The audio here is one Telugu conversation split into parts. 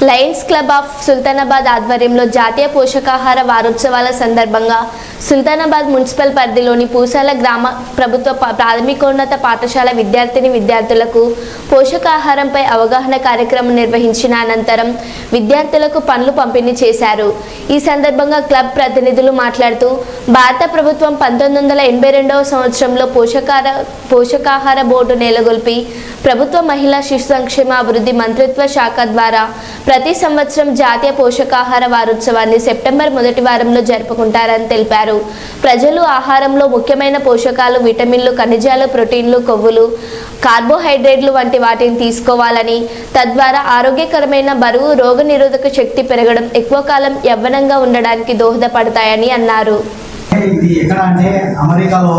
లయన్స్ క్లబ్ ఆఫ్ సుల్తానాబాద్ ఆధ్వర్యంలో జాతీయ పోషకాహార వారోత్సవాల సందర్భంగా సుల్తానాబాద్ మున్సిపల్ పరిధిలోని పూసాల గ్రామ ప్రభుత్వ ప్రాథమికోన్నత పాఠశాల విద్యార్థులకు పోషకాహారంపై అవగాహన కార్యక్రమం నిర్వహించిన అనంతరం విద్యార్థులకు పండ్లు పంపిణీ చేశారు. ఈ సందర్భంగా క్లబ్ ప్రతినిధులు మాట్లాడుతూ భారత ప్రభుత్వం 1982వ సంవత్సరంలో పోషకాహార బోర్డు నెలకొల్పి ప్రభుత్వ మహిళా శిశు సంక్షేమ అభివృద్ధి మంత్రిత్వ శాఖ ద్వారా ప్రతి సంవత్సరం జాతీయ పోషకాహార వారోత్సవాన్ని సెప్టెంబర్ మొదటి వారంలో జరుపుకుంటారని తెలిపారు. ప్రజలు ఆహారంలో ముఖ్యమైన పోషకాలు, విటమిన్లు, ఖనిజాలు, ప్రోటీన్లు, కొవ్వులు, కార్బోహైడ్రేట్లు వంటి వాటిని తీసుకోవాలని, తద్వారా ఆరోగ్యకరమైన బరువు, రోగనిరోధక శక్తి పెరగడం, ఎక్కువ కాలం యవ్వనంగా ఉండడానికి దోహదపడతాయని అన్నారు. ఇది ఎక్కడ అంటే అమెరికాలో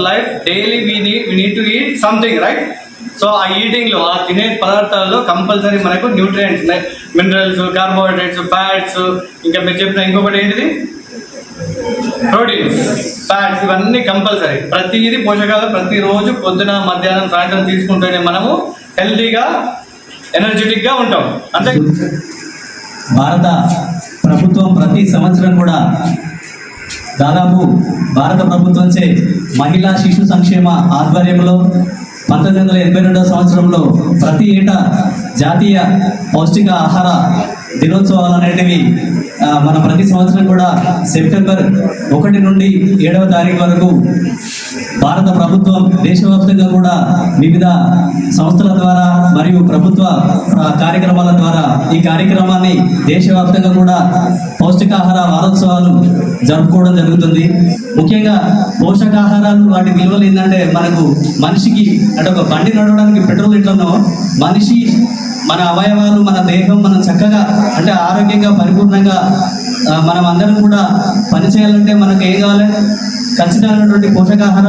life daily we need to eat something, right? So ఆ ఈటింగ్ లో, ఆ తినే పదార్థాల్లో కంపల్సరీ మనకు న్యూట్రియంట్స్, మినరల్స్, కార్బోహైడ్రేట్స్, ఫ్యాట్స్, ఇంకా మీరు చెప్పిన ఇంకొకటి ఏంటిది ప్రోటీన్స్, ఫ్యాట్స్, ఇవన్నీ కంపల్సరీ. ప్రతిదీ పోషకాలు ప్రతిరోజు పొద్దున, మధ్యాహ్నం, సాయంత్రం తీసుకుంటేనే మనము హెల్తీగా, ఎనర్జెటిక్ గా ఉంటాం. అంతే. భారత ప్రభుత్వం ప్రతి సంవత్సరం కూడా దాదాపు భారత ప్రభుత్వంచే మహిళా శిశు సంక్షేమ ఆధ్వర్యంలో 1982వ సంవత్సరంలో ప్రతి ఏటా జాతీయ పౌష్టిక ఆహార దినోత్సవాలు అనేటివి మన ప్రతి సంవత్సరం కూడా సెప్టెంబర్ 1 నుండి 7వ తారీఖు వరకు భారత ప్రభుత్వం దేశవ్యాప్తంగా కూడా వివిధ సంస్థల ద్వారా మరియు ప్రభుత్వ కార్యక్రమాల ద్వారా ఈ కార్యక్రమాన్ని దేశవ్యాప్తంగా కూడా పౌష్టికాహార వారోత్సవాలు జరుపుకోవడం జరుగుతుంది. ముఖ్యంగా పోషకాహారాలు వాటి విలువలు ఏంటంటే, మనకు మనిషికి అంటే ఒక బండి నడవడానికి పెట్రోల్ ఎట్లనో మనిషి, మన అవయవాలు, మన దేహం మనం చక్కగా అంటే ఆరోగ్యంగా పరిపూర్ణంగా మనం అందరం కూడా పనిచేయాలంటే మనకు ఏం కావాలి? ఖచ్చితమైనటువంటి పోషకాహార